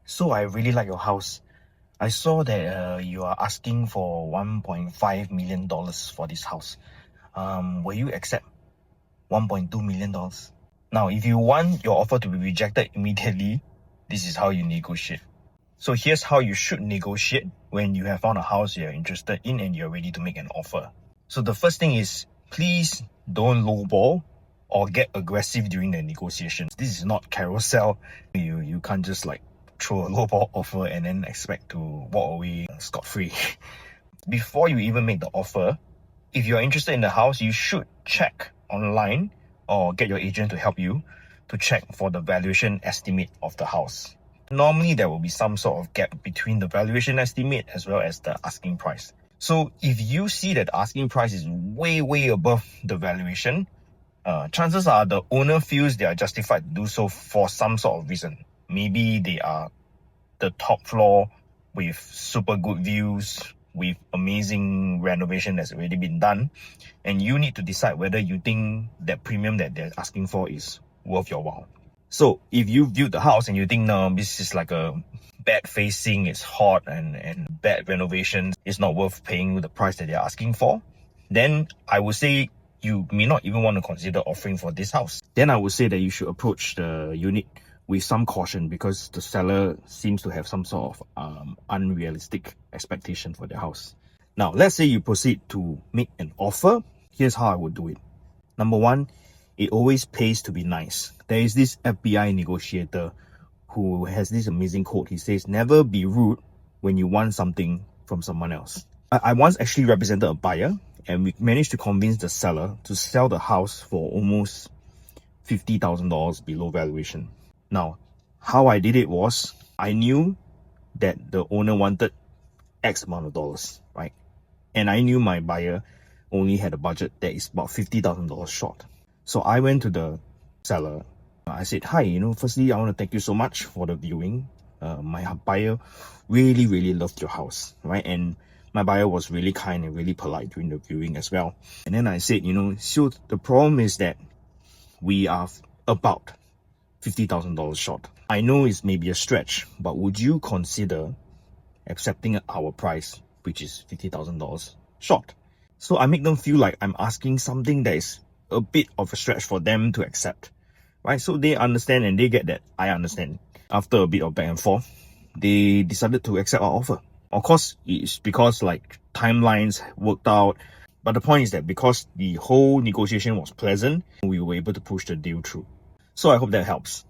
So I really like your house. I saw that you are asking for $1.5 million for this house. Will you accept $1.2 million? Now, if you want your offer to be rejected immediately, this is how you negotiate. So here's how you should negotiate when you have found a house you're interested in and you're ready to make an offer. So the first thing is, please don't lowball or get aggressive during the negotiations. This is not carousel. You can't just like throw a lowball offer and then expect to walk away scot-free. Before you even make the offer, if you're interested in the house, you should check online or get your agent to help you to check for the valuation estimate of the house. Normally, there will be some sort of gap between the valuation estimate as well as the asking price. So if you see that the asking price is way above the valuation, chances are the owner feels they are justified to do so for some sort of reason. Maybe they are the top floor with super good views, with amazing renovation that's already been done, and you need to decide whether you think that premium that they're asking for is worth your while. So if you viewed the house and you think, no, this is like a bad facing, it's hot and bad renovations, it's not worth paying the price that they're asking for, then I would say you may not even want to consider offering for this house. Then I would say that you should approach the unit with some caution because the seller seems to have some sort of unrealistic expectation for their house. Now, let's say you proceed to make an offer. Here's how I would do it. Number one, it always pays to be nice. There is this FBI negotiator who has this amazing quote. He says, never be rude when you want something from someone else. I once actually represented a buyer and we managed to convince the seller to sell the house for almost $50,000 below valuation. Now, how I did it was, I knew that the owner wanted X amount of dollars, right? And I knew my buyer only had a budget that is about $50,000 short. So I went to the seller. I said, hi, firstly, I want to thank you so much for the viewing. My buyer really loved your house, right? And my buyer was really kind and really polite during the viewing as well. And then I said, so the problem is that we are about $50,000 short. I know it's maybe a stretch, but would you consider accepting our price, which is $50,000 short? So I make them feel like I'm asking something that is a bit of a stretch for them to accept, right? So they understand and they get that I understand. After a bit of back and forth, they decided to accept our offer. Of course, it's because like timelines worked out, but the point is that because the whole negotiation was pleasant, we were able to push the deal through. So I hope that helps.